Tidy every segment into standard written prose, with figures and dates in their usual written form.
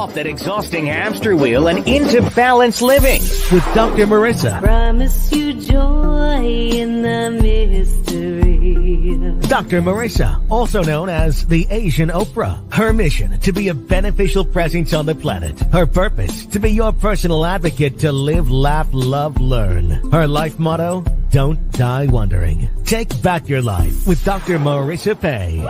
off that exhausting hamster wheel and into balanced living with Dr. Marissa. Promise you joy in the mystery. Dr. Marissa, also known as the Asian Oprah. Her mission, to be a beneficial presence on the planet. Her purpose, to be your personal advocate to live, laugh, love, learn. Her life motto, don't die wondering. Take back your life with Dr. Marissa Pay.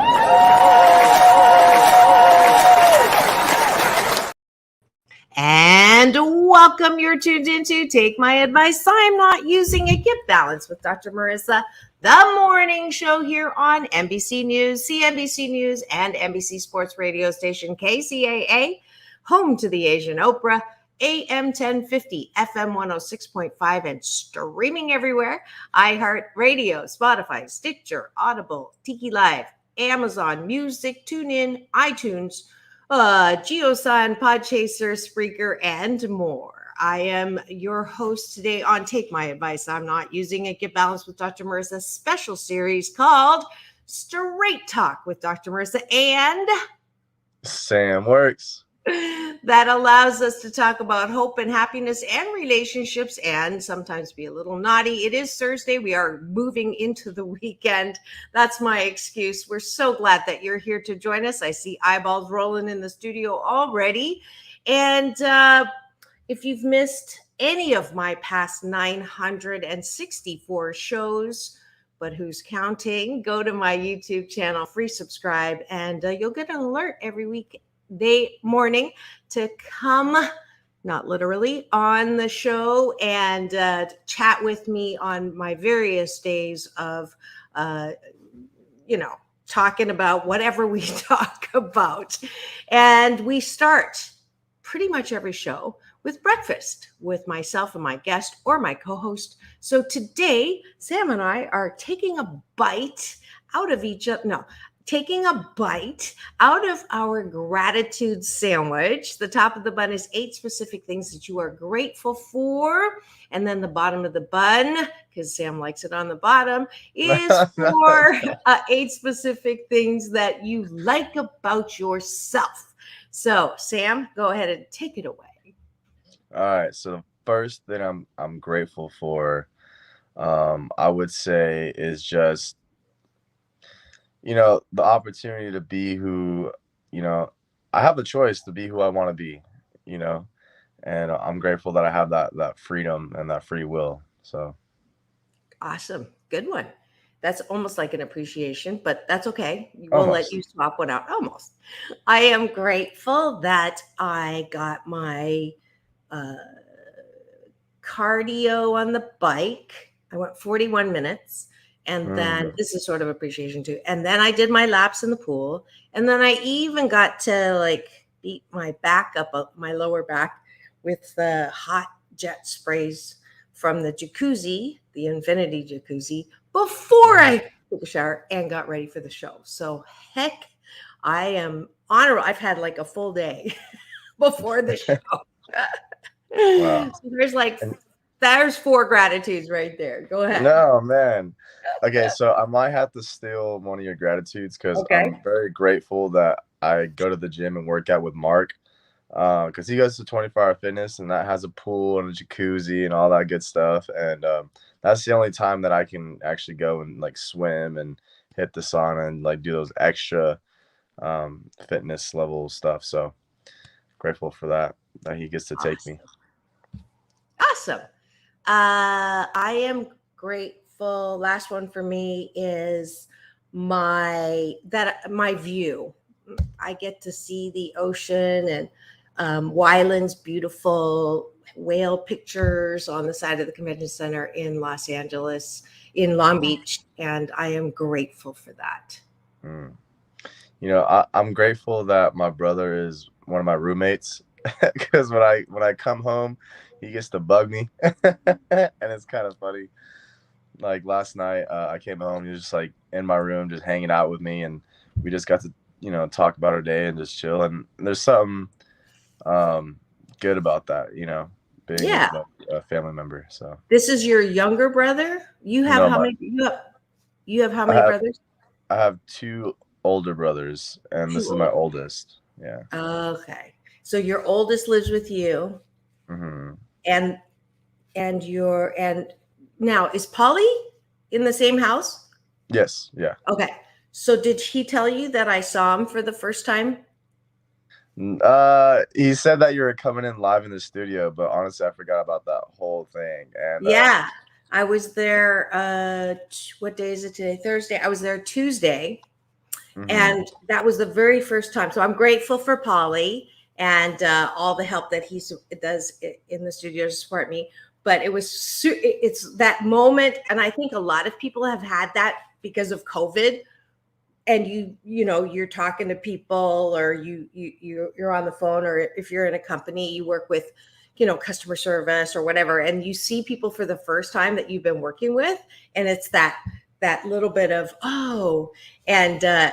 And welcome. You're tuned into Take My Advice. I'm not using it. Get Balance with Dr. Marissa, the morning show here on NBC News, CNBC News, and NBC Sports radio station KCAA, home to the Asian Oprah, AM 1050, FM 106.5, and streaming everywhere. iHeartRadio, Spotify, Stitcher, Audible, Tiki Live, Amazon Music, TuneIn, iTunes, GeoSign, Podchaser, Spreaker, and more. I am your host today on Take My Advice. I'm not using it. Get Balanced with Dr. Marissa, special series called Straight Talk with Dr. Marissa and Sam Works. That allows us to talk about hope and happiness and relationships and sometimes be a little naughty. It is Thursday. We are moving into the weekend. That's my excuse. We're so glad that you're here to join us. I see eyeballs rolling in the studio already. And if you've missed any of my past 964 shows, but who's counting, go to my YouTube channel, free subscribe, and you'll get an alert every week. Morning to come, not literally, on the show and chat with me on my various days of, talking about whatever we talk about. And we start pretty much every show with breakfast with myself and my guest or my co-host. So today, Sam and I are taking a bite out of our gratitude sandwich. The top of the bun is 8 specific things that you are grateful for. And then the bottom of the bun, because Sam likes it on the bottom, is for 8 specific things that you like about yourself. So Sam, go ahead and take it away. All right. So the first thing I'm grateful for, I would say, is just, the opportunity to be who, I have the choice to be who I want to be, and I'm grateful that I have that freedom and that free will. So. Awesome. Good one. That's almost like an appreciation, but that's okay. We'll let you swap one out. Almost. I am grateful that I got my cardio on the bike. I went 41 minutes. And then this is sort of appreciation too. And then I did my laps in the pool. And then I even got to beat my back up, my lower back, with the hot jet sprays from the jacuzzi, the infinity jacuzzi, before I took a shower and got ready for the show. So heck, I am honorable. I've had a full day before the show. Wow. So there's 4 gratitudes right there. Go ahead. No, man. Okay, so I might have to steal one of your gratitudes because I'm very grateful that I go to the gym and work out with Mark because he goes to 24-hour fitness and that has a pool and a jacuzzi and all that good stuff. And that's the only time that I can actually go and swim and hit the sauna and do those extra fitness level stuff. So grateful for that he gets to take me. Awesome. I am grateful. Last one for me is my view. I get to see the ocean and Wyland's beautiful whale pictures on the side of the convention center in Los Angeles, in Long Beach, and I am grateful for that. I'm grateful that my brother is one of my roommates because when I come home, he gets to bug me, and it's kind of funny. Last night, I came home. He was just in my room, just hanging out with me, and we just got to, talk about our day and just chill. And there's something good about that, being a family member. So this is your younger brother. You have how many? You have how many brothers? I have 2 older brothers, and this is my oldest. Yeah. Okay. So your oldest lives with you, Mm-hmm. and and now is Polly in the same house? Yes. Yeah. Okay. So did he tell you that I saw him for the first time? He said that you were coming in live in the studio, but honestly, I forgot about that whole thing. And Yeah. I was there what day is it today? Thursday. I was there Tuesday. And that was the very first time. So I'm grateful for Polly and all the help that he does in the studio to support me. But it's that moment, and I think a lot of people have had that because of COVID. And you're talking to people, or you're on the phone, or if you're in a company, you work with customer service or whatever, and you see people for the first time that you've been working with, and it's that little bit of and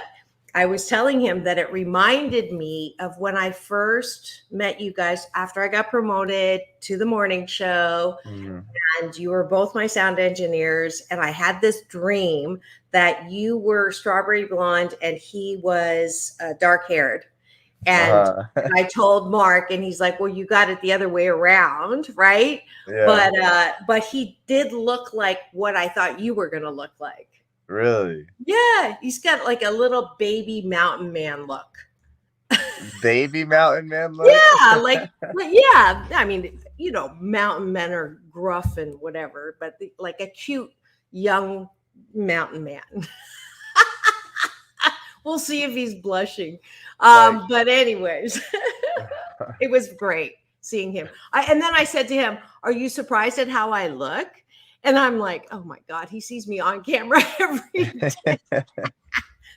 I was telling him that it reminded me of when I first met you guys after I got promoted to the morning show. And you were both my sound engineers. And I had this dream that you were strawberry blonde and he was dark haired. And I told Mark, and he's like, well, you got it the other way around, right? Yeah. But he did look like what I thought you were going to look like. Really? Yeah, he's got like a little baby mountain man look. Baby mountain man look? Yeah, yeah. I mean, mountain men are gruff and whatever, but like a cute young mountain man. We'll see if he's blushing. But anyways, it was great seeing him. And then I said to him, are you surprised at how I look? And I'm like, oh my God, he sees me on camera every day.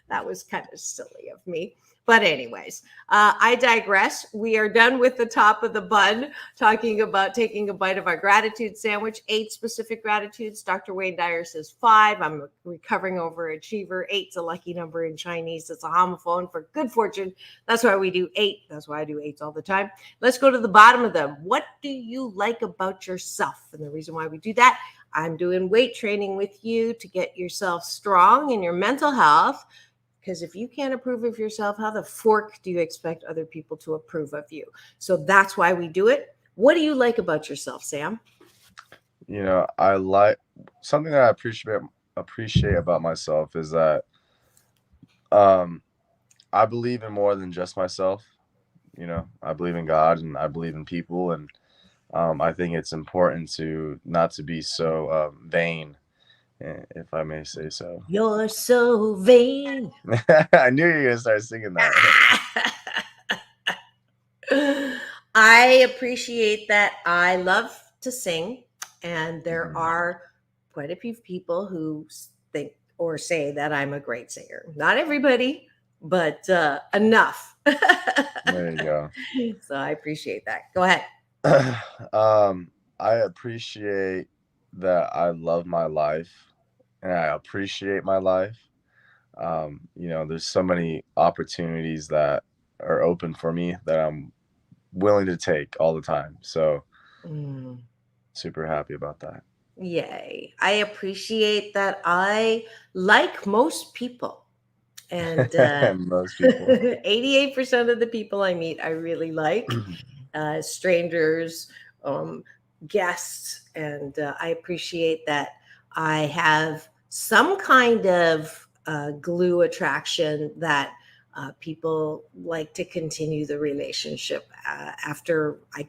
That was kind of silly of me. But anyways, I digress. We are done with the top of the bun, talking about taking a bite of our gratitude sandwich. 8 specific gratitudes. Dr. Wayne Dyer says 5. I'm a recovering overachiever. 8's a lucky number in Chinese. It's a homophone for good fortune. That's why we do 8. That's why I do 8s all the time. Let's go to the bottom of them. What do you like about yourself? And the reason why we do that, I'm doing weight training with you to get yourself strong in your mental health. Because if you can't approve of yourself, how the fork do you expect other people to approve of you? So that's why we do it. What do you like about yourself, Sam? I like something that I appreciate about myself is that I believe in more than just myself. I believe in God and I believe in people, and I think it's important not to be so vain, if I may say so. You're so vain. I knew you were going to start singing that. I appreciate that. I love to sing, and there are quite a few people who think or say that I'm a great singer. Not everybody, but enough. There you go. So I appreciate that. Go ahead. I appreciate that I love my life and I appreciate my life. There's so many opportunities that are open for me that I'm willing to take all the time. So super happy about that. Yay. I appreciate that I like most people. And most people. 88% of the people I meet, I really like. Strangers, guests, and I appreciate that I have some kind of glue attraction that people like to continue the relationship after I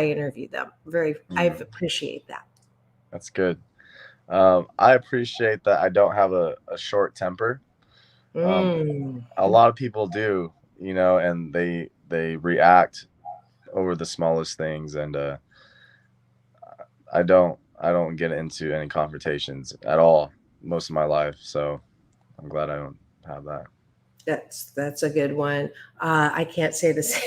interview them. I appreciate that. That's good. I appreciate that I don't have a short temper. A lot of people do, and they react over the smallest things, and I don't get into any confrontations at all most of my life, so I'm glad I don't have that. That's a good one. I can't say the same.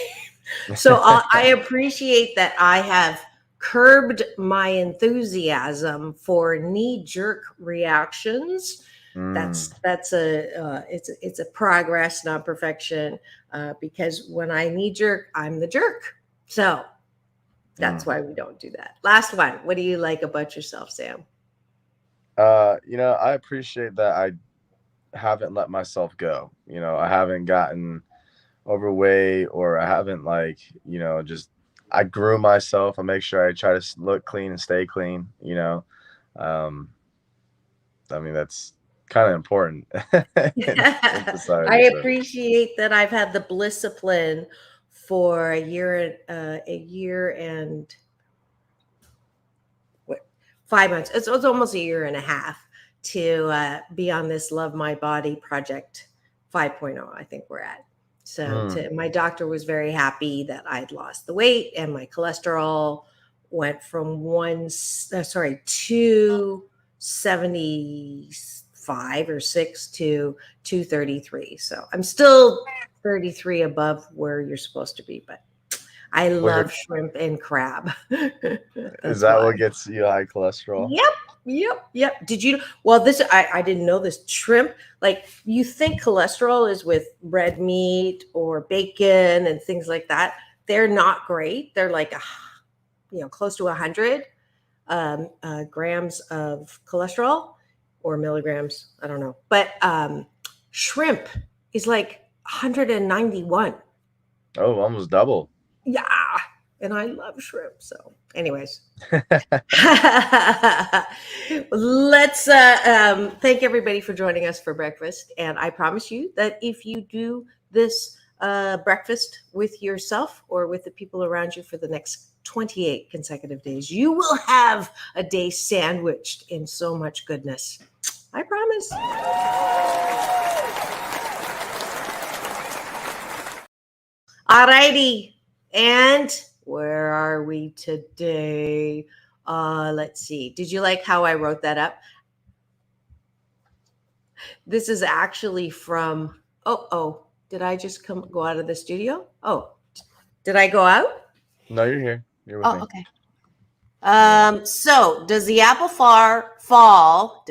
So I appreciate that I have curbed my enthusiasm for knee-jerk reactions. It's a progress, not perfection, because when I knee-jerk, I'm the jerk. So that's why we don't do that. Last one. What do you like about yourself, Sam? I appreciate that I haven't let myself go. I haven't gotten overweight, or I haven't just I grew myself. I make sure I try to look clean and stay clean. Um, I mean that's kind of important in society. I So. appreciate that I've had the discipline for a year and what 5 months. It's almost a year and a half to be on this Love My Body project 5.0. I think we're at. So my doctor was very happy that I'd lost the weight and my cholesterol went from 275 or 6 to 233. So I'm still 33 above where you're supposed to be, but I love shrimp and crab. Is that what gets you high cholesterol? Yep. Did you? Well, I didn't know this. Shrimp, like you think cholesterol is with red meat or bacon and things like that. They're not great. They're like, close to 100 grams of cholesterol or milligrams. I don't know. But shrimp is like 191. Oh, almost double. Yeah. And I love shrimp. So anyways, let's thank everybody for joining us for breakfast. And I promise you that if you do this breakfast with yourself or with the people around you for the next 28 consecutive days, you will have a day sandwiched in so much goodness. I promise. All righty. And where are we today? Let's see. Did you like how I wrote that up? This is actually from, did I just go out of the studio? Oh, did I go out? No, you're here. You're with me. Okay. So does the apple fall?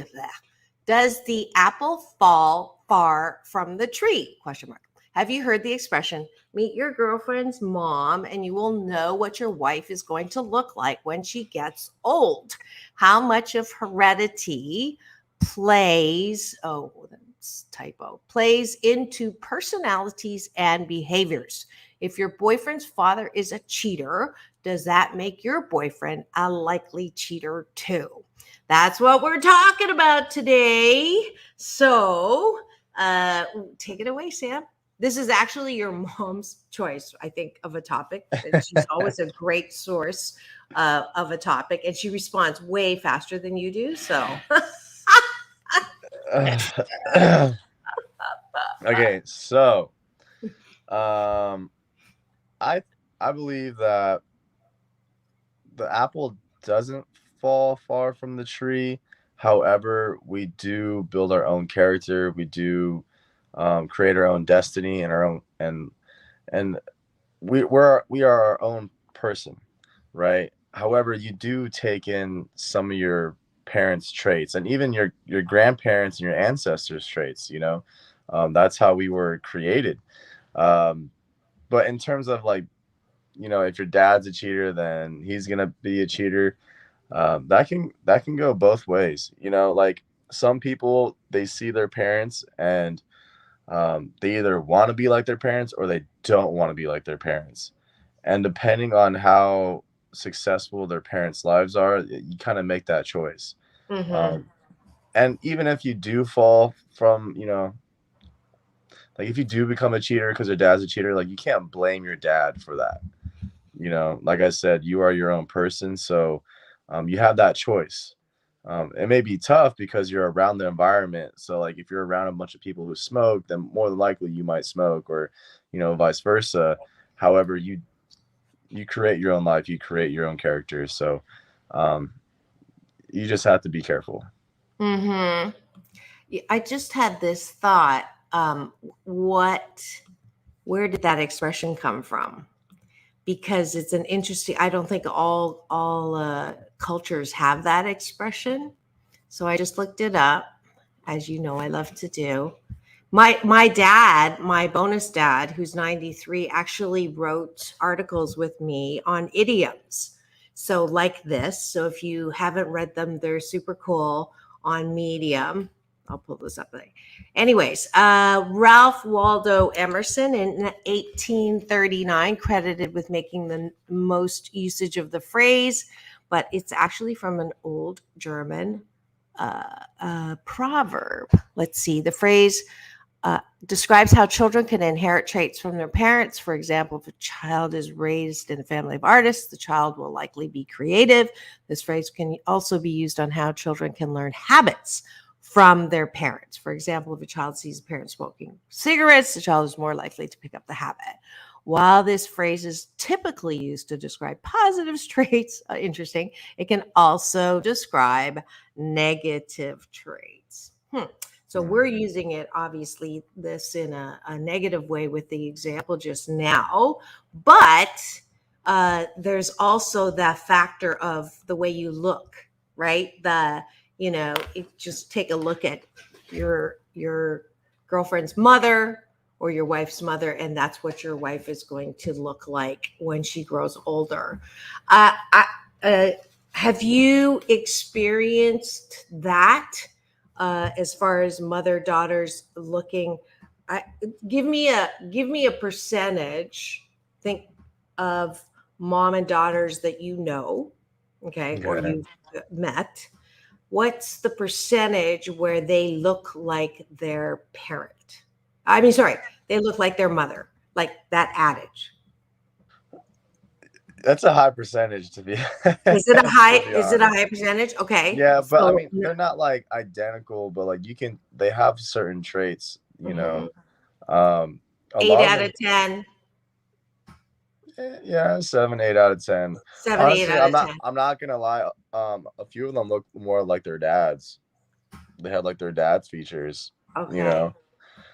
Does the apple fall far from the tree? Question mark. Have you heard the expression, meet your girlfriend's mom and you will know what your wife is going to look like when she gets old? How much of heredity plays into personalities and behaviors? If your boyfriend's father is a cheater, does that make your boyfriend a likely cheater too? That's what we're talking about today. So take it away, Sam. This is actually your mom's choice, I think, of a topic. And she's always a great source of a topic, and she responds way faster than you do. So, okay, so I believe that the apple doesn't fall far from the tree. However, we do build our own character. We do create our own destiny and our own and we are our own person, right? However, you do take in some of your parents' traits and even your grandparents and your ancestors' traits. That's how we were created. But in terms of if your dad's a cheater, then he's gonna be a cheater. That can go both ways. Like some people, they see their parents and they either want to be like their parents or they don't want to be like their parents. And depending on how successful their parents' lives are, you kind of make that choice. mm-hmm. And even if you do fall from, like if you do become a cheater because your dad's a cheater, like you can't blame your dad for that. Like I said, you are your own person. So you have that choice. It may be tough because you're around the environment. So like if you're around a bunch of people who smoke, then more than likely you might smoke, or vice versa. However, you create your own life, you create your own character. So you just have to be careful. Mm-hmm. I just had this thought. Where did that expression come from? Because it's an interesting, I don't think all cultures have that expression. So I just looked it up, as you know, I love to do. My dad, my bonus dad, who's 93, actually wrote articles with me on idioms. So like this. So if you haven't read them, they're super cool on Medium. I'll pull this up. Anyways, Ralph Waldo Emerson in 1839 credited with making the most usage of the phrase, but it's actually from an old German proverb. Let's see. The phrase describes how children can inherit traits from their parents. For example, if a child is raised in a family of artists, the child will likely be creative. This phrase can also be used on how children can learn habits from their parents. For example, if a child sees a parent smoking cigarettes, the child is more likely to pick up the habit. While this phrase is typically used to describe positive traits, interesting, it can also describe negative traits. So we're using it, obviously, this in a negative way with the example just now, but there's also that factor of the way you look, right? Just take a look at your girlfriend's mother or your wife's mother, and that's what your wife is going to look like when she grows older. Have you experienced that? As far as mother-daughters looking, give me a percentage. Think of mom and daughters that you know, okay, or you've met. What's the percentage where they look like their parent? They look like their mother, like that adage. That's a high percentage to be. Is it a high percentage? Okay. Yeah, but I mean, they're not like identical, but like they have certain traits, you know. 8 out of 10. Yeah, 7, 8 out of 10. 7, Honestly, 8 out of 10. I'm not gonna lie. A few of them look more like their dads. They had like their dad's features, Okay. you know.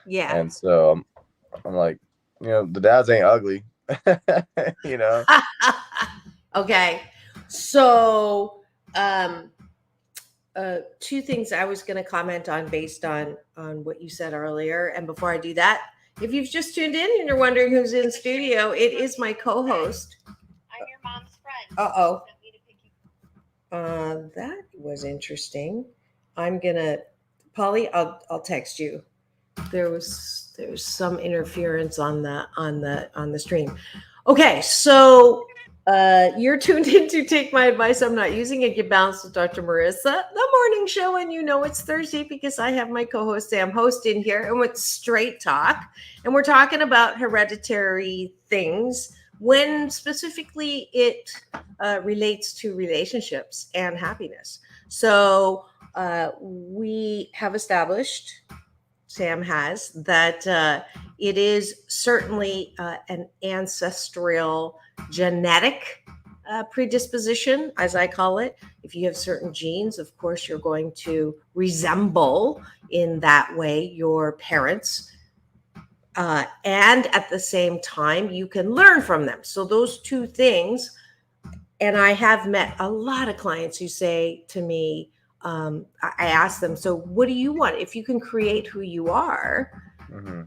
Yeah. And so I'm like, the dads ain't ugly. You know. Okay, so two things I was going to comment on based on what you said earlier. And before I do that, if you've just tuned in and you're wondering who's in studio, it is my co-host. I'm your mom's friend. That was interesting. I'm gonna, Polly, I'll text you. There's some interference on the stream. Okay, so you're tuned in to Take My Advice. I'm Not Using It. Get Balanced with Dr. Marissa, the morning show, and it's Thursday because I have my co-host Sam Host in here, and with Straight Talk, and we're talking about hereditary things when specifically it relates to relationships and happiness. So we have established, Sam has, that it is certainly an ancestral genetic predisposition, as I call it. If you have certain genes, of course, you're going to resemble in that way your parents. And at the same time, you can learn from them. So those two things, and I have met a lot of clients who say to me, I ask them, so what do you want? If you can create who you are,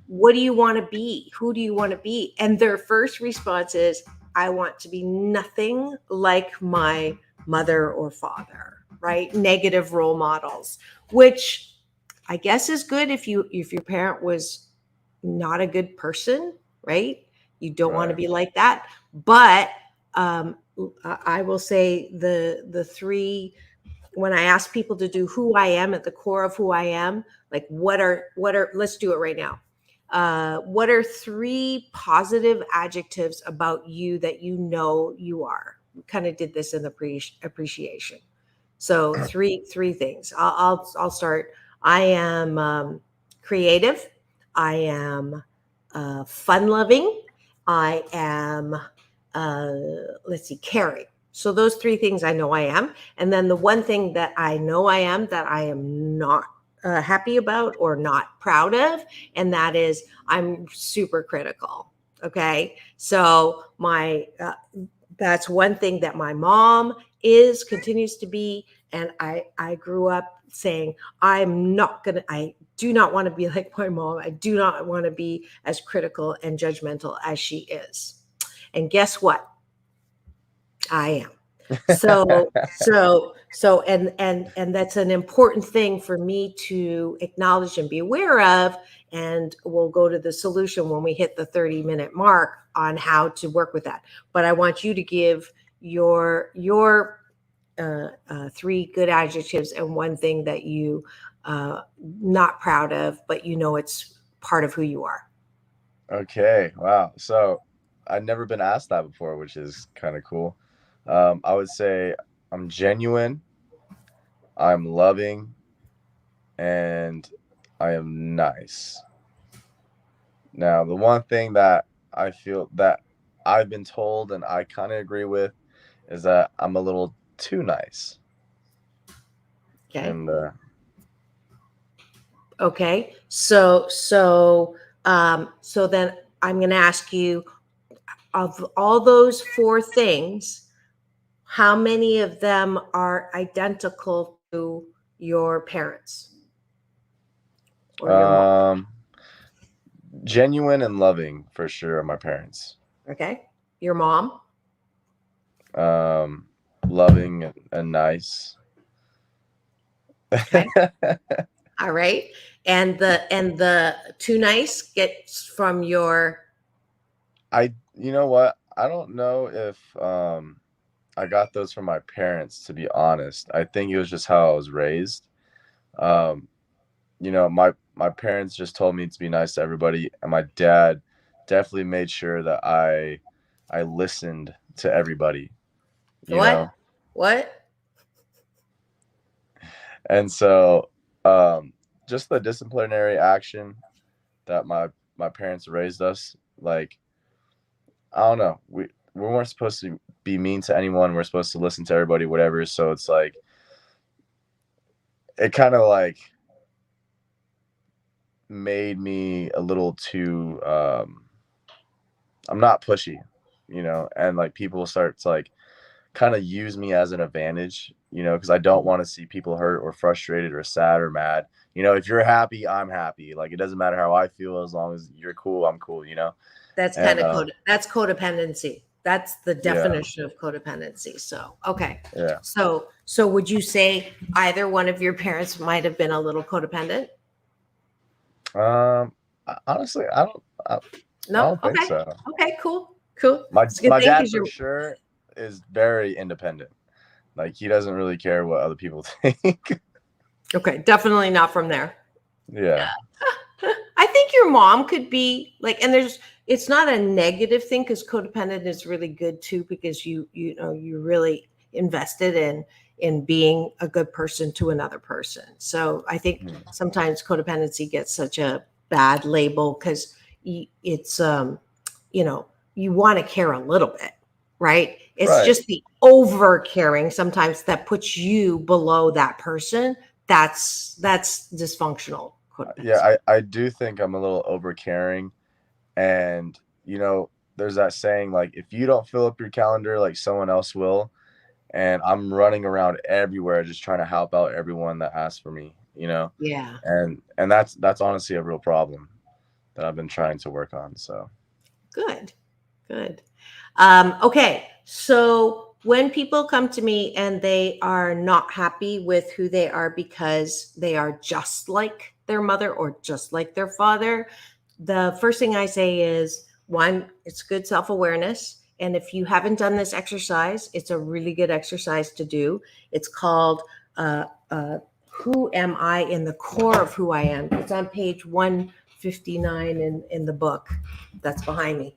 what do you want to be? Who do you want to be? And their first response is, I want to be nothing like my mother or father, right? Negative role models, which I guess is good if your parent was not a good person, right? You don't want to be like that. But I will say the three, when I ask people to do who I am at the core of who I am, like what are, let's do it right now. What are 3 positive adjectives about you that you are? We kind of did this in the appreciation. So three things. I'll start. I am creative. I am fun-loving. I am, caring. So those 3 things I know I am. And then the one thing that I know I am that I am not happy about or not proud of, and that is I'm super critical. Okay. So that's one thing that my mom continues to be. And I grew up saying, I do not want to be like my mom. I do not want to be as critical and judgmental as she is. And guess what? I am. And that's an important thing for me to acknowledge and be aware of. And we'll go to the solution when we hit the 30-minute mark on how to work with that. But I want you to give your 3 good adjectives and one thing that you not proud of, but it's part of who you are. Okay. Wow. So I've never been asked that before, which is kind of cool. I would say I'm genuine, I'm loving, and I am nice. Now, the one thing that I feel that I've been told and I kind of agree with is that I'm a little too nice. Okay. And okay. So then I'm going to ask you, of all those 4 things, how many of them are identical to your parents? Or your mom? Genuine and loving for sure are my parents. Okay. Your mom? Loving and nice. Okay. All right. And the too nice gets from your. You know what? I don't know if I got those from my parents, to be honest. I think it was just how I was raised. My parents just told me to be nice to everybody, and my dad definitely made sure that I listened to everybody. What? And so just the disciplinary action that my parents raised us, like, I don't know, we weren't supposed to be mean to anyone. We're supposed to listen to everybody, whatever. So it's like, it kind of like made me a little too I'm not pushy, and like people start to like kind of use me as an advantage, because I don't want to see people hurt or frustrated or sad or mad. If you're happy, I'm happy. Like, it doesn't matter how I feel, as long as you're cool, I'm cool. That's kind of that's codependency. That's the definition of codependency. So, okay. Yeah. So would you say either one of your parents might have been a little codependent? Honestly, I don't think so. Okay, cool. My dad for sure is very independent. Like, he doesn't really care what other people think. Okay, definitely not from there. Yeah. I think your mom could be like, and it's not a negative thing, because codependent is really good too, because you're really invested in being a good person to another person. So I think sometimes codependency gets such a bad label because it's you want to care a little bit, right? It's just the over caring sometimes that puts you below that person. That's dysfunctional. Yeah, I do think I'm a little over caring, and there's that saying, like, if you don't fill up your calendar, like, someone else will, and I'm running around everywhere just trying to help out everyone that asks for me, Yeah. And that's honestly a real problem that I've been trying to work on. So good. Okay, so when people come to me and they are not happy with who they are because they are just like their mother or just like their father, the first thing I say is, one, it's good self-awareness. And if you haven't done this exercise, it's a really good exercise to do. It's called Who Am I in the Core of Who I Am. It's on page 159 in the book that's behind me.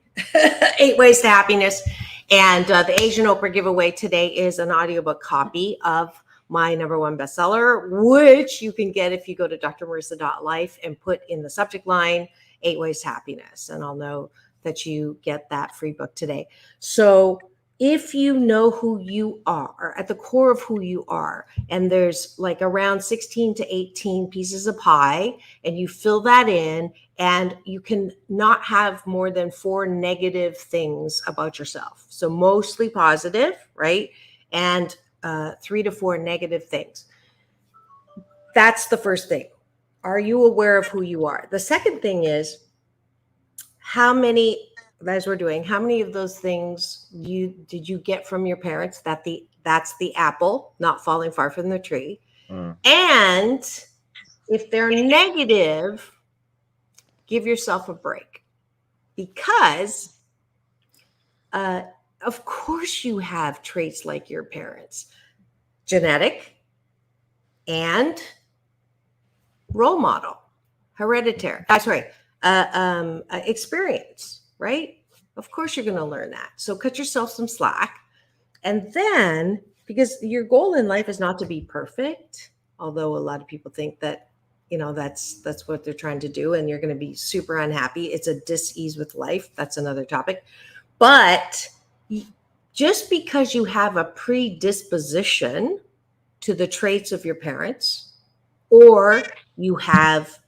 8 Ways to Happiness. And the Asian Oprah giveaway today is an audiobook copy of my #1 bestseller, which you can get if you go to drmarissa.life and put in the subject line 8 Ways to Happiness, and I'll know that you get that free book today. So if you know who you are, at the core of who you are, and there's like around 16 to 18 pieces of pie, and you fill that in, and you can not have more than 4 negative things about yourself. So mostly positive, right? And 3 to 4 negative things. That's the first thing. Are you aware of who you are? The second thing is, how many as we're doing, how many of those things did you get from your parents? That's the apple not falling far from the tree. And if they're negative, give yourself a break, because of course you have traits like your parents, genetic and role model, hereditary. Experience, right? Of course you're going to learn that. So cut yourself some slack, and then, because your goal in life is not to be perfect, although a lot of people think that, that's what they're trying to do, and you're going to be super unhappy. It's a dis-ease with life. That's another topic. But just because you have a predisposition to the traits of your parents, or you have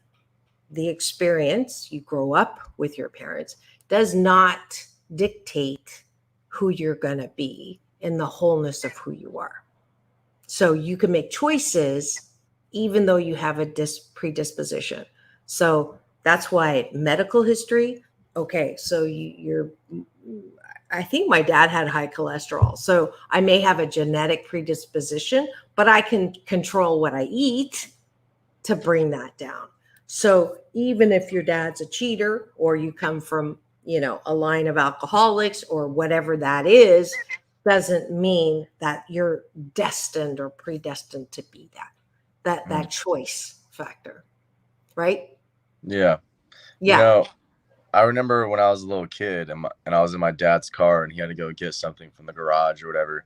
the experience, you grow up with your parents, does not dictate who you're going to be in the wholeness of who you are. So you can make choices even though you have a predisposition. So that's why medical history. Okay, so I think my dad had high cholesterol, so I may have a genetic predisposition, but I can control what I eat to bring that down. So even if your dad's a cheater, or you come from, a line of alcoholics, or whatever that is, doesn't mean that you're destined or predestined to be that choice factor, right? Yeah. I remember when I was a little kid and I was in my dad's car and he had to go get something from the garage or whatever.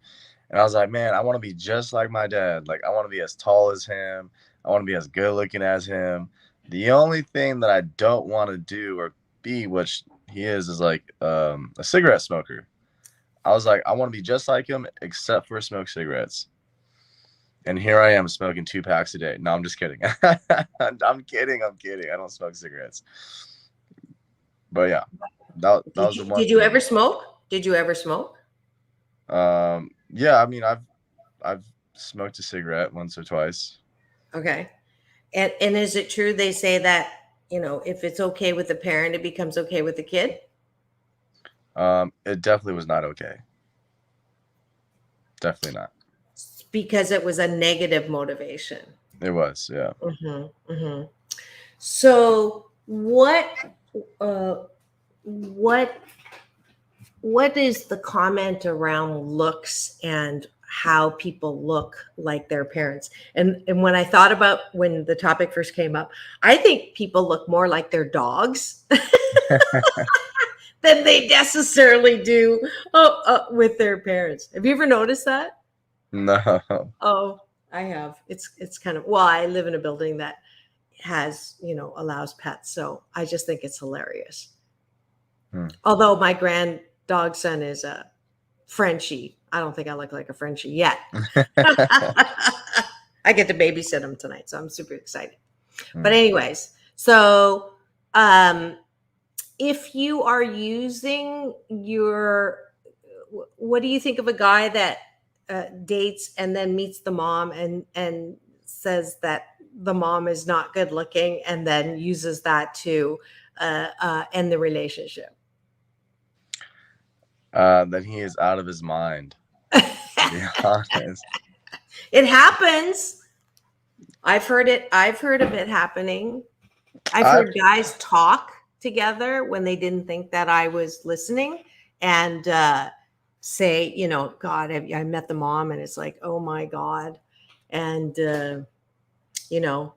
And I was like, man, I want to be just like my dad. Like, I want to be as tall as him. I want to be as good looking as him. The only thing that I don't want to do or be, which he is like a cigarette smoker. I was like, I want to be just like him, except for smoke cigarettes. And here I am smoking 2 packs a day. No, I'm just kidding. I'm kidding. I don't smoke cigarettes. But yeah, that was the one. Did you ever smoke? Yeah, I mean, I've smoked a cigarette once or twice. Okay. And is it true they say that, if it's okay with the parent, it becomes okay with the kid? It definitely was not okay. Definitely not. Because it was a negative motivation. It was, yeah. Mm-hmm, mm-hmm. So what is the comment around looks and how people look like their parents? And when I thought about when the topic first came up, I think people look more like their dogs than they necessarily do with their parents. Have you ever noticed that? No. Oh, I have. It's kind of, well, I live in a building that has, allows pets. So I just think it's hilarious. Although my grand dog son is a Frenchie. I don't think I look like a Frenchie yet. I get to babysit him tonight, so I'm super excited. But anyways, so if you are using what do you think of a guy that dates and then meets the mom and says that the mom is not good looking, and then uses that to end the relationship? That he is out of his mind, to be honest. It happens. I've heard of it happening. I've heard guys talk together when they didn't think that I was listening, and say, God, I met the mom, and it's like, oh my God. And,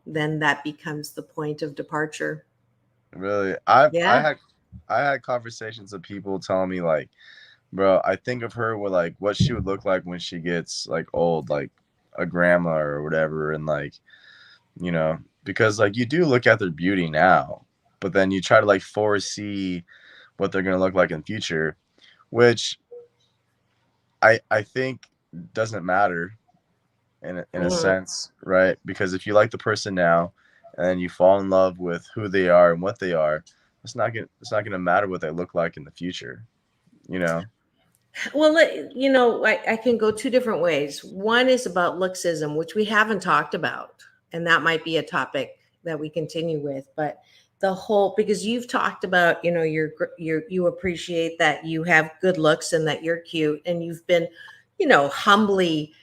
then that becomes the point of departure. Really? I had conversations with people telling me like, bro, I think of her with like what she would look like when she gets like old, like a grandma or whatever. And like, because like you do look at their beauty now, but then you try to like foresee what they're going to look like in the future, which I think doesn't matter in a sense, right? Because if you like the person now and you fall in love with who they are and what they are, it's not gonna matter what they look like in the future, Well, I can go 2 different ways. One is about looksism, which we haven't talked about, and that might be a topic that we continue with. But the whole, because you've talked about, you appreciate that you have good looks and that you're cute, and you've been, humbly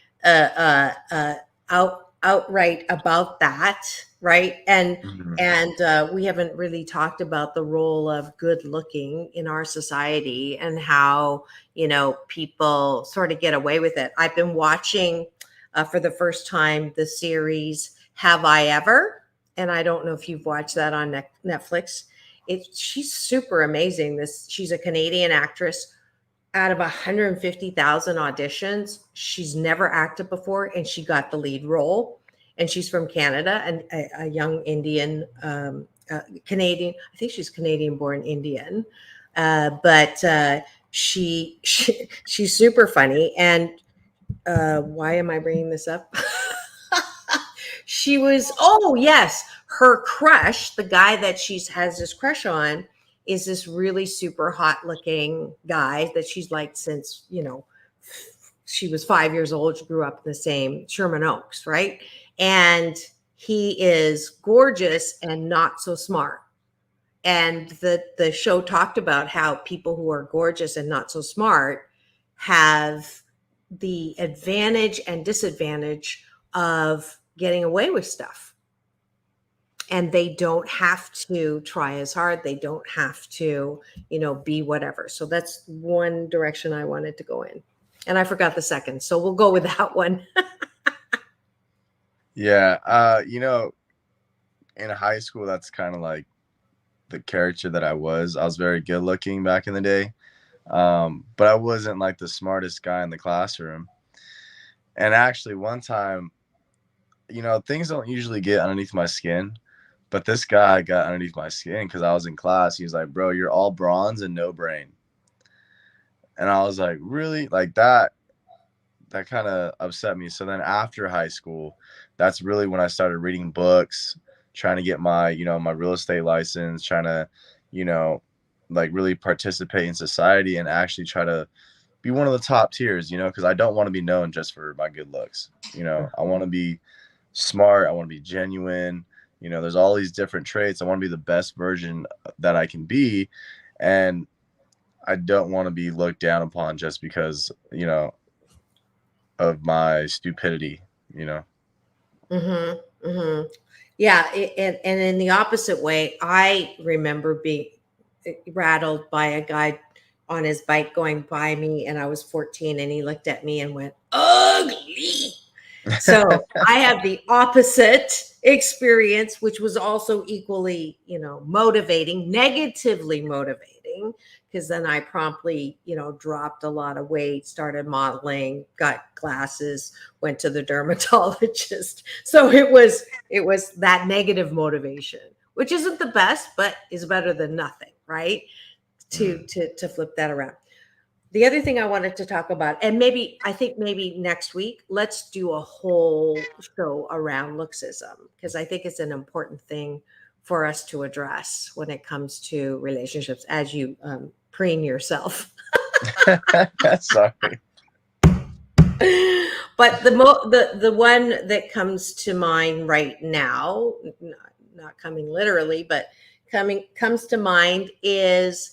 outright about that, right? And we haven't really talked about the role of good looking in our society and how, people sort of get away with it. I've been watching for the first time the series Have I Ever? And I don't know if you've watched that on Netflix. She's super amazing. She's a Canadian actress. Out of 150,000 auditions, she's never acted before, and she got the lead role. And she's from Canada, and a young Indian, Canadian. I think she's Canadian-born Indian, but she's super funny. And why am I bringing this up? She was, oh yes, her crush, the guy that has this crush on, is this really super hot looking guy that she's liked since, she was 5 years old. She grew up in the same Sherman Oaks, right? And he is gorgeous and not so smart. And the show talked about how people who are gorgeous and not so smart have the advantage and disadvantage of getting away with stuff. And they don't have to try as hard. They don't have to, be whatever. So that's one direction I wanted to go in. And I forgot the second. So we'll go with that one. Yeah. In high school, that's kind of like the character that I was. I was very good looking back in the day. But I wasn't like the smartest guy in the classroom. And actually one time, things don't usually get underneath my skin, but this guy got underneath my skin because I was in class. He was like, bro, you're all bronze and no brain. And I was like, really? Like that kind of upset me. So then after high school, that's really when I started reading books, trying to get my, my real estate license, trying to, like really participate in society and actually try to be one of the top tiers, because I don't want to be known just for my good looks. I want to be smart. I want to be genuine. There's all these different traits. I want to be the best version that I can be. And I don't want to be looked down upon just because, of my stupidity, Mm-hmm, mm-hmm. Yeah. And in the opposite way, I remember being rattled by a guy on his bike going by me, and I was 14, and he looked at me and went, ugly. So I had the opposite experience, which was also equally, motivating, negatively motivating, because then I promptly, dropped a lot of weight, started modeling, got glasses, went to the dermatologist. So it was that negative motivation, which isn't the best, but is better than nothing, right? To flip that around. The other thing I wanted to talk about, and I think maybe next week, let's do a whole show around looksism, because I think it's an important thing for us to address when it comes to relationships, as you preen yourself. Sorry. But the one that comes to mind right now, not coming literally, but comes to mind is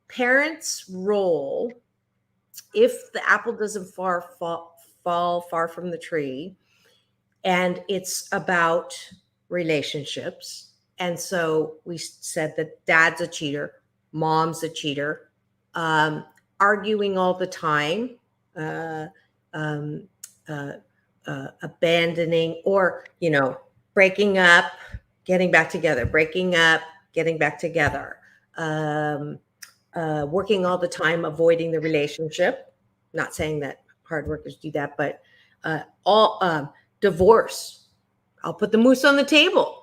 parents' role. If the apple doesn't fall far from the tree, and it's about relationships. And so we said that dad's a cheater, mom's a cheater, arguing all the time, abandoning, or, breaking up, getting back together, breaking up, getting back together, working all the time, avoiding the relationship. Not saying that hard workers do that, but divorce. I'll put the moose on the table.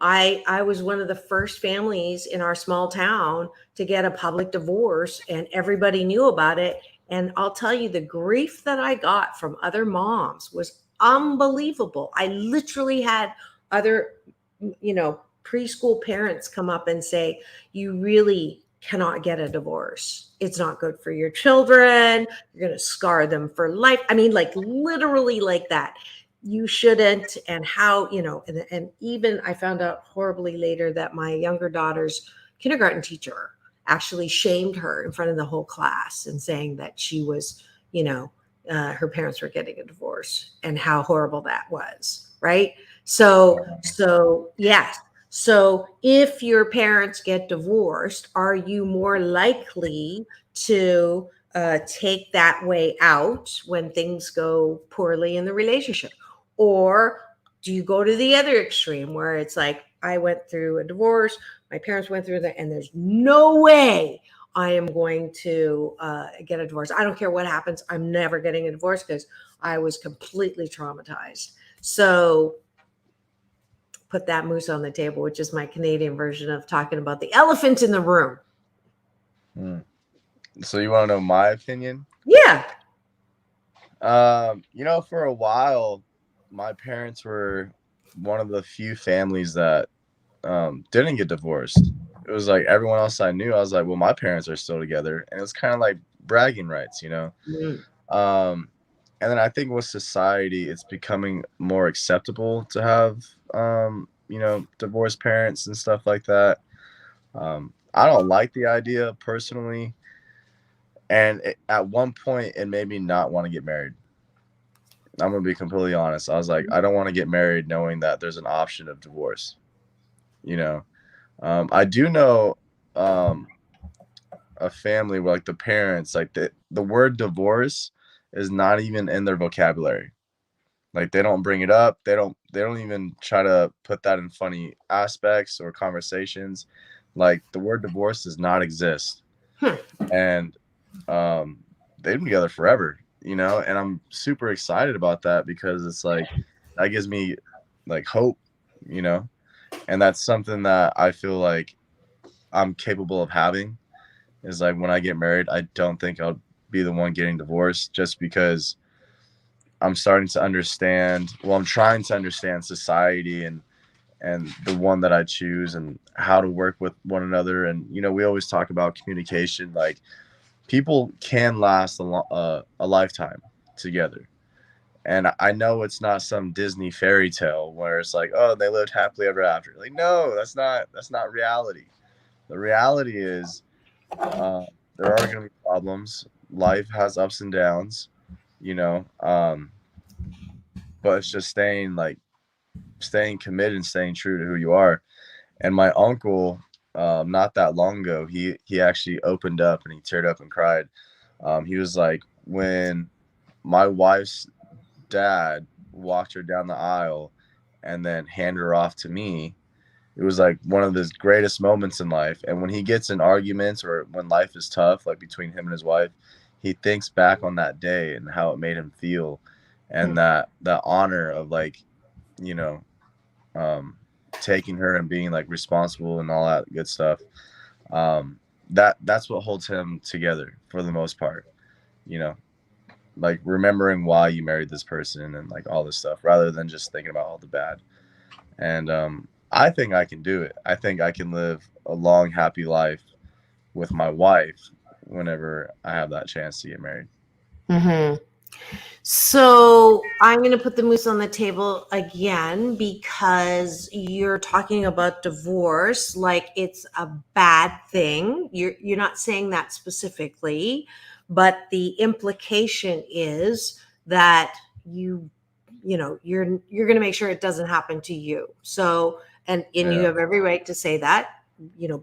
I was one of the first families in our small town to get a public divorce, and everybody knew about it. And I'll tell you, the grief that I got from other moms was unbelievable. I literally had other, preschool parents come up and say, you really cannot get a divorce. It's not good for your children. You're going to scar them for life. I mean, like literally like that. you shouldn't, and how, and even I found out horribly later that my younger daughter's kindergarten teacher actually shamed her in front of the whole class and saying that she was, her parents were getting a divorce and how horrible that was. Right. So yes. So if your parents get divorced, are you more likely to take that way out when things go poorly in the relationship? Or do you go to the other extreme where it's like, I went through a divorce, my parents went through that, and there's no way I am going to get a divorce. I don't care what happens. I'm never getting a divorce because I was completely traumatized. So put that moose on the table, which is my Canadian version of talking about the elephant in the room. So you want to know my opinion? Yeah. For a while, my parents were one of the few families that didn't get divorced. It was like everyone else I knew, I was like, well, my parents are still together. And it was kind of like bragging rights, And then I think with society, it's becoming more acceptable to have, divorced parents and stuff like that. I don't like the idea personally. And at one point, it made me not want to get married. I'm going to be completely honest. I was like, I don't want to get married knowing that there's an option of divorce. I do know a family where like the parents, like the word divorce is not even in their vocabulary. Like they don't bring it up. They don't even try to put that in funny aspects or conversations. Like the word divorce does not exist. And they've been together forever, and I'm super excited about that because it's like that gives me like hope, and that's something that I feel like I'm capable of having is like when I get married, I don't think I'll be the one getting divorced just because I'm starting to understand, I'm trying to understand society and the one that I choose and how to work with one another. And, we always talk about communication, like people can last a lifetime together. And I know it's not some Disney fairy tale where it's like, oh, they lived happily ever after. Like, no, that's not reality. The reality is there are going to be problems. Life has ups and downs, but it's just staying committed and staying true to who you are. And my uncle, not that long ago, he actually opened up and he teared up and cried. He was like, when my wife's dad walked her down the aisle and then handed her off to me, it was like one of his greatest moments in life. And when he gets in arguments or when life is tough, like between him and his wife, he thinks back on that day and how it made him feel, and that honor of like, taking her and being like responsible and all that good stuff. That's what holds him together for the most part, like remembering why you married this person and like all this stuff rather than just thinking about all the bad. And I think I can do it. I think I can live a long, happy life with my wife whenever I have that chance to get married. Mm-hmm. So I'm going to put the moose on the table again because you're talking about divorce like it's a bad thing. You're not saying that specifically, but the implication is that you're going to make sure it doesn't happen to you. So and you have every right to say that,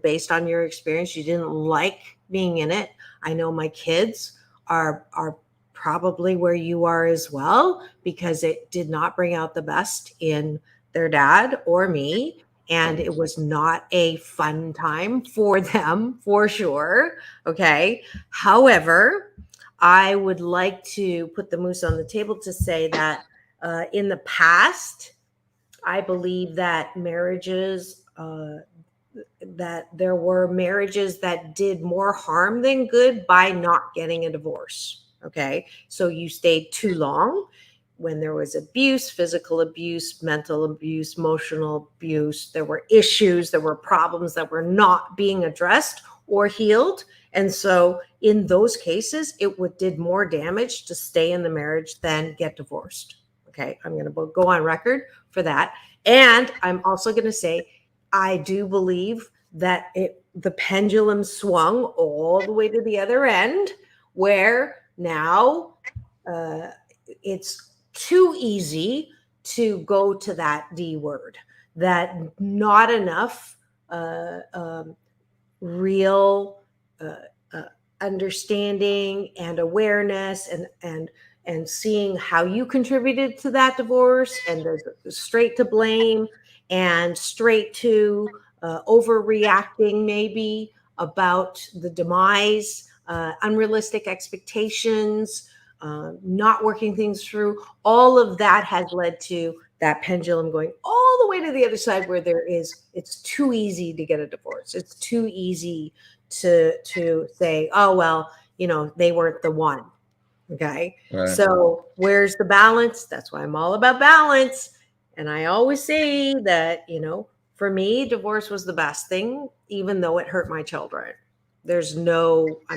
based on your experience, you didn't like being in it. I know my kids are probably where you are as well, because it did not bring out the best in their dad or me. And it was not a fun time for them, for sure. Okay. However, I would like to put the moose on the table to say that in the past, I believe that that there were marriages that did more harm than good by not getting a divorce. Okay. So you stayed too long when there was abuse, physical abuse, mental abuse, emotional abuse. There were issues, there were problems that were not being addressed or healed. And so in those cases, it did more damage to stay in the marriage than get divorced. Okay, I'm going to go on record for that. And I'm also going to say, I do believe that the pendulum swung all the way to the other end, where now it's too easy to go to that D word, that not enough real uh, uh, understanding and awareness and seeing how you contributed to that divorce, and there's straight to blame and straight to overreacting maybe about the demise, unrealistic expectations, not working things through. All of that has led to that pendulum going all the way to the other side, where it's too easy to get a divorce. It's too easy to say, oh, well, they weren't the one. Okay. Right. So where's the balance? That's why I'm all about balance. And I always say that, for me, divorce was the best thing, even though it hurt my children. I'm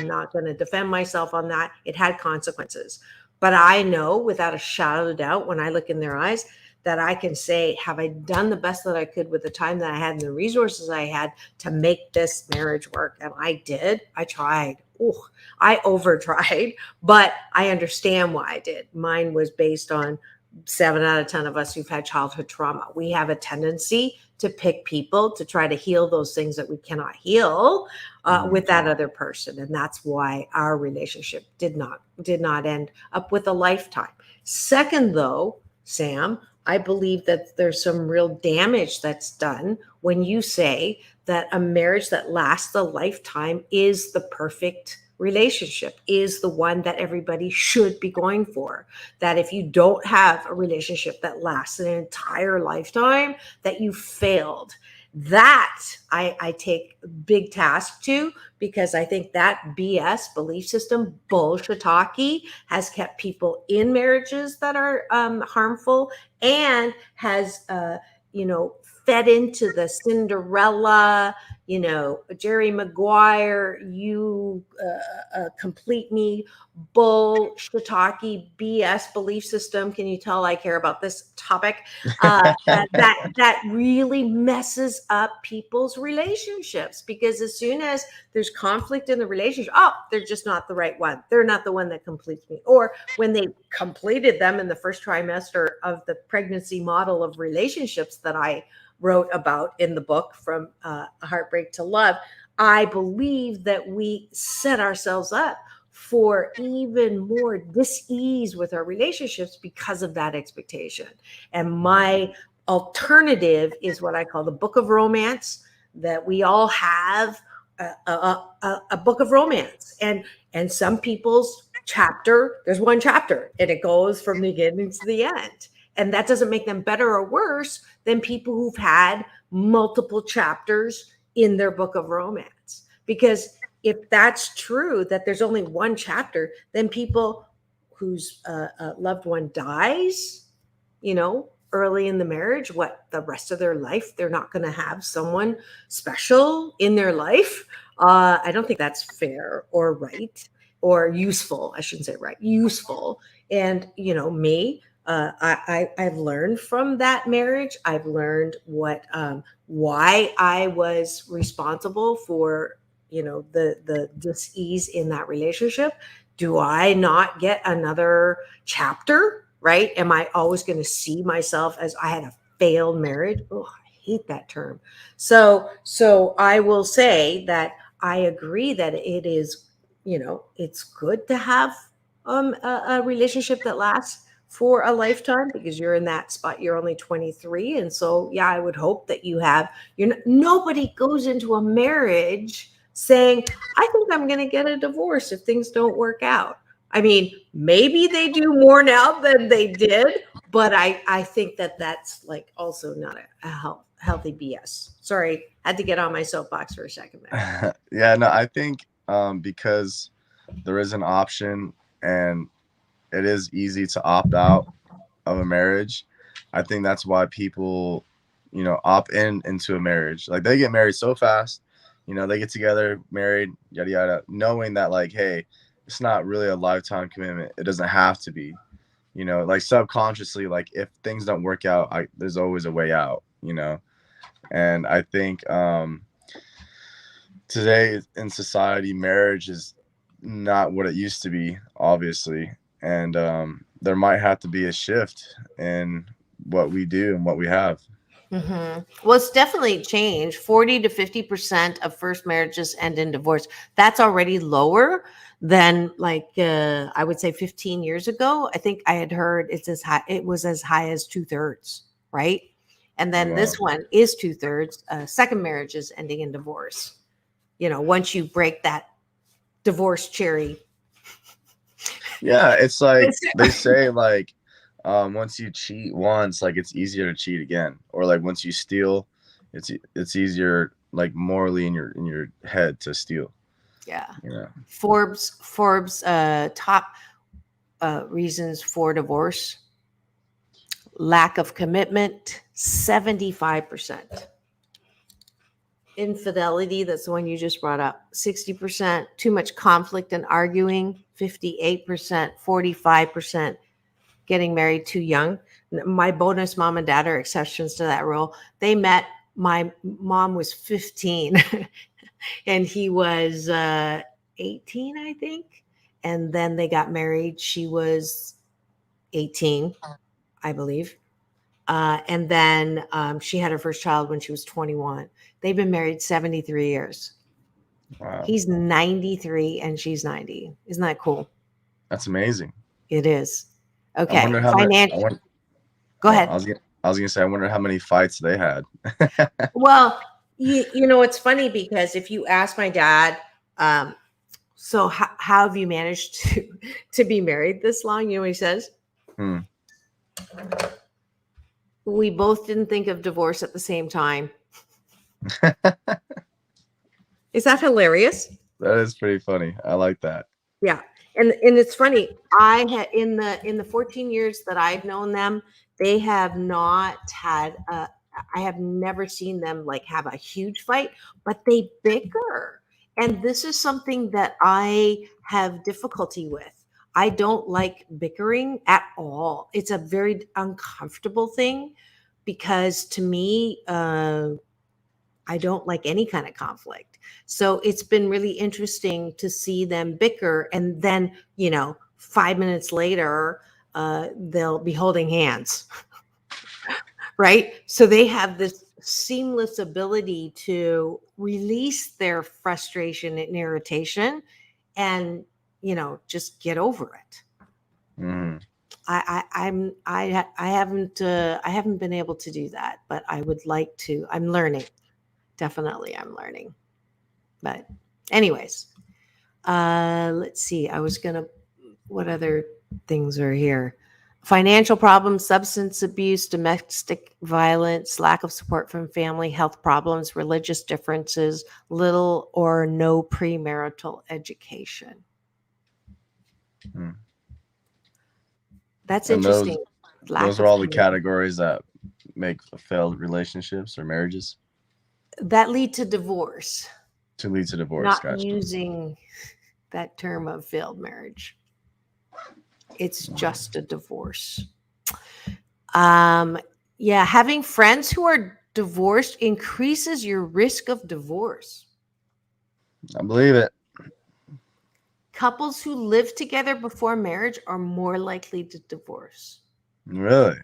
not going to defend myself on that. It had consequences. But I know without a shadow of a doubt, when I look in their eyes, that I can say, have I done the best that I could with the time that I had and the resources I had to make this marriage work? And I did. I tried. Oh, I over tried, but I understand why I did. Mine was based on 7 out of 10 of us who've had childhood trauma. We have a tendency to pick people to try to heal those things that we cannot heal with that other person. And that's why our relationship did not end up with a lifetime. Second, though, Sam, I believe that there's some real damage that's done when you say that a marriage that lasts a lifetime is the perfect relationship, is the one that everybody should be going for. That if you don't have a relationship that lasts an entire lifetime, that you failed. That I take big task to, because I think that BS belief system bullshitaki has kept people in marriages that are harmful, and has fed into the Cinderella, Jerry Maguire, you complete me, bullshitaki BS belief system. Can you tell I care about this topic? That really messes up people's relationships, because as soon as there's conflict in the relationship, oh, they're just not the right one. They're not the one that completes me. Or when they completed them in the first trimester of the pregnancy model of relationships that I wrote about in the book, From Heartbreak to Love, I believe that we set ourselves up for even more dis-ease with our relationships because of that expectation. And my alternative is what I call the book of romance, that we all have a book of romance. And some people's chapter, there's one chapter, and it goes from the beginning to the end. And that doesn't make them better or worse than people who've had multiple chapters in their book of romance. Because if that's true, that there's only one chapter, then people whose loved one dies, early in the marriage, the rest of their life, they're not going to have someone special in their life. I don't think that's fair or right or useful. I shouldn't say right, useful. And, me, I've learned from that marriage. I've learned why I was responsible for, the dis-ease in that relationship. Do I not get another chapter, right? Am I always going to see myself as I had a failed marriage? Oh, I hate that term. So I will say that I agree that it is, it's good to have a relationship that lasts for a lifetime, because you're in that spot. You're only 23. And so, yeah, I would hope that nobody goes into a marriage saying, I think I'm going to get a divorce if things don't work out. I mean, maybe they do more now than they did, but I think that that's like also not a healthy BS. Sorry, had to get on my soapbox for a second there. Yeah, no, I think because there is an option and it is easy to opt out of a marriage, I think that's why people, opt into a marriage. Like, they get married so fast, they get together, married, yada, yada, knowing that, like, hey, it's not really a lifetime commitment. It doesn't have to be. you know, like subconsciously, like if things don't work out, there's always a way out, you know. And I think today in society, marriage is not what it used to be, obviously. And there might have to be a shift in what we do and what we have. Well, it's definitely changed. 40 to 50% of first marriages end in divorce. That's already lower than like I would say 15 years ago. I think I had heard it's as high. It was as high as 2/3, right? And Oh, then wow. this one is 2/3. Second marriages ending in divorce. You know, once you break that divorce cherry. Yeah, it's like they say, like once you cheat once, like it's easier to cheat again, or like once you steal, it's easier, like morally in your head to steal. Yeah. Yeah. Forbes top reasons for divorce: lack of commitment, 75%. Infidelity, that's the one you just brought up, 60%. Too much conflict and arguing, 58%. 45%. Getting married too young. My bonus mom and dad are exceptions to that rule. They met, my mom was 15 and he was 18, I think. And then they got married. She was 18, I believe. And then she had her first child when she was 21. They've been married 73 years. Wow. He's 93 and she's 90. Isn't that cool? That's amazing. It is. Okay. I wonder how Go ahead. I was gonna say, I wonder how many fights they had. Well, you know, it's funny because if you ask my dad, so how have you managed to be married this long? You know what he says? We both didn't think of divorce at the same time. Is that hilarious? That is pretty funny. I like that. Yeah. And it's funny. I had in the 14 years that I've known them, they have not had I have never seen them like have a huge fight, but they bicker. And this is something that I have difficulty with. I don't like bickering at all. It's a very uncomfortable thing because to me, I don't like any kind of conflict. So it's been really interesting to see them bicker. And then, 5 minutes later, they'll be holding hands. Right? So they have this seamless ability to release their frustration and irritation and, just get over it. Mm. I haven't been able to do that, but I would like to. I'm learning. Definitely I'm learning. But anyways, let's see. What other things are here? Financial problems, substance abuse, domestic violence, lack of support from family, health problems, religious differences, little or no premarital education. That's interesting. Those are all the categories that make failed relationships or marriages. That lead to divorce. To lead to divorce. Not gotcha. Using that term of failed marriage. It's just a divorce. Having friends who are divorced increases your risk of divorce. I believe it. Couples who live together before marriage are more likely to divorce. Really?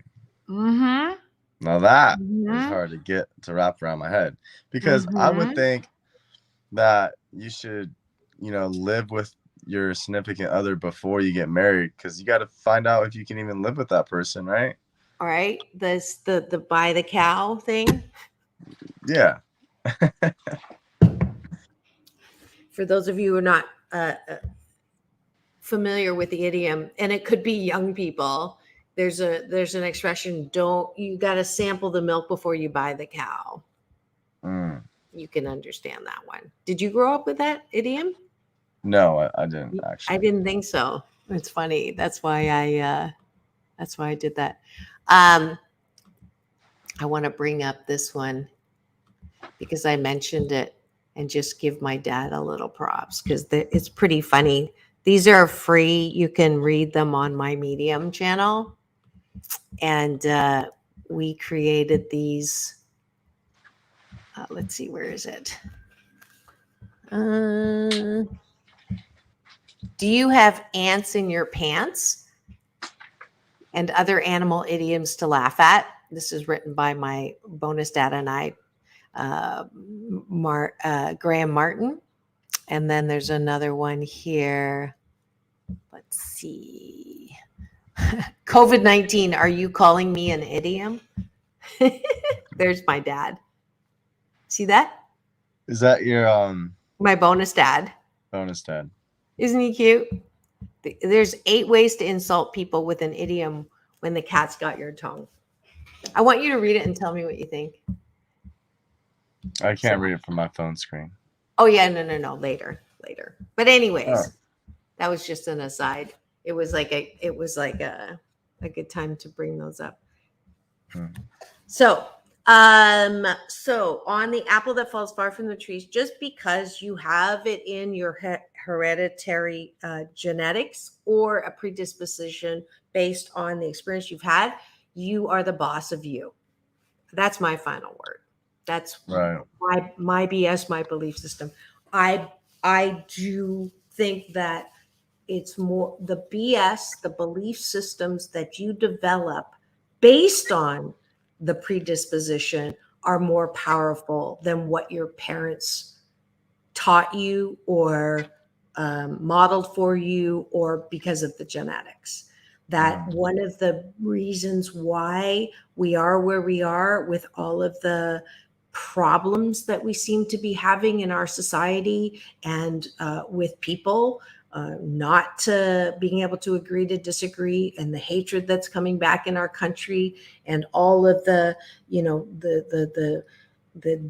Mm-hmm. Now that is hard to wrap around my head, because I would think that you should, live with your significant other before you get married, because you got to find out if you can even live with that person, right? All right. The buy the cow thing. Yeah. For those of you who are not familiar with the idiom, and it could be young people, there's an expression: you got to sample the milk before you buy the cow. You can understand that one. Did you grow up with that idiom? No, I didn't actually. I didn't think so. It's funny. That's why I did that. I want to bring up this one because I mentioned it and just give my dad a little props, because it's pretty funny. These are free. You can read them on my Medium channel. And we created these. Let's see, where is it? Do you have ants in your pants? And other animal idioms to laugh at. This is written by my bonus dad and I, Graham Martin. And then there's another one here. Let's see. COVID-19, are you calling me an idiom? There's my dad. See that? Is that your my bonus dad? Bonus dad. Isn't he cute? There's 8 ways to insult people with an idiom when the cat's got your tongue. I want you to read it and tell me what you think. I can't read it from my phone screen. Oh yeah, no. Later. But anyways, that was just an aside. It was like a good time to bring those up. So on the apple that falls far from the trees, just because you have it in your hereditary genetics or a predisposition based on the experience you've had, you are the boss of you. That's my final word. That's right. my BS, my belief system. I do think that it's more the BS, the belief systems that you develop based on the predisposition are more powerful than what your parents taught you or modeled for you, or because of the genetics. That one of the reasons why we are where we are with all of the problems that we seem to be having in our society and with people not being able to agree to disagree, and the hatred that's coming back in our country, and all of the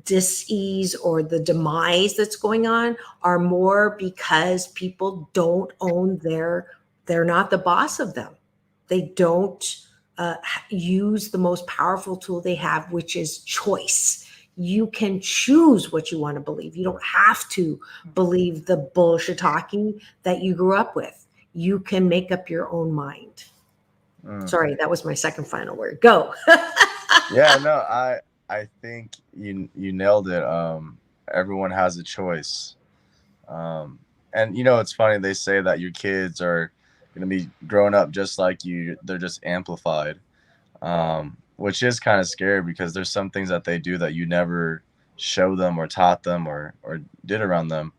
dis-ease or the demise that's going on are more because people don't own they're not the boss of them. They don't use the most powerful tool they have, which is choice. You can choose what you want to believe. You don't have to believe the bullshit talking that you grew up with. You can make up your own mind. Sorry, that was my second final word. Go. Yeah, no, I think you nailed it. Everyone has a choice. And it's funny, they say that your kids are going to be growing up just like you. They're just amplified. Which is kind of scary, because there's some things that they do that you never show them or taught them or did around them.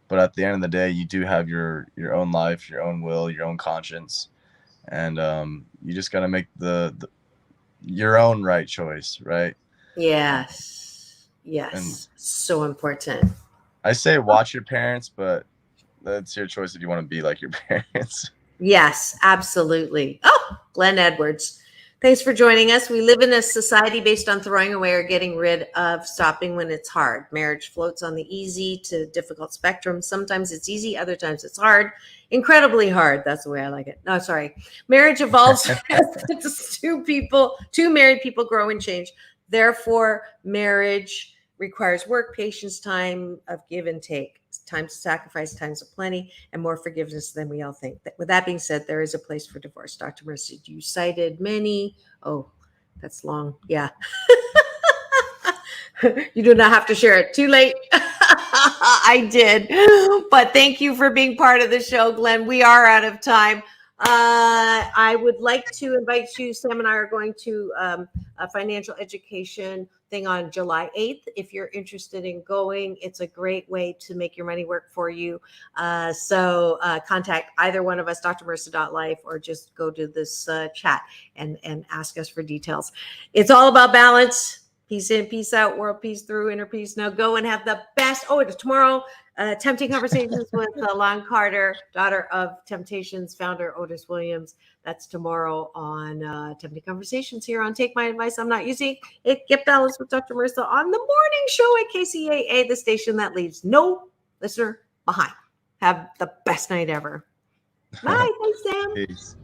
But at the end of the day, you do have your own life, your own will, your own conscience. And you just got to make your own right choice, right? Yes. And so important. I say watch your parents, but that's your choice if you want to be like your parents. Yes, absolutely. Oh, Glenn Edwards. Thanks for joining us. We live in a society based on throwing away or getting rid of, stopping when it's hard. Marriage floats on the easy to difficult spectrum. Sometimes it's easy, other times it's hard. Incredibly hard. That's the way I like it. No, sorry. Marriage evolves as two married people grow and change. Therefore, marriage requires work, patience, time of give and take, times of sacrifice, times of plenty, and more forgiveness than we all think. With that being said, there is a place for divorce. Dr. Marissa, you cited many. Oh, that's long. Yeah. You do not have to share it. Too late. I did. But thank you for being part of the show, Glenn. We are out of time. I would like to invite you. Sam and I are going to a financial education thing on July 8th. If you're interested in going, it's a great way to make your money work for you. So contact either one of us, drmarissa.life, or just go to this chat and ask us for details. It's all about balance. Peace in, peace out, world peace through, inner peace. Now go and have the best. Oh, it's tomorrow. Tempting Conversations with Lon Carter, daughter of Temptations founder Otis Williams. That's tomorrow on Tempting Conversations here on Take My Advice, I'm Not Using It. Get Balanced with Dr. Marissa on the morning show at KCAA, the station that leaves no listener behind. Have the best night ever. Bye. Thanks, Sam. Peace.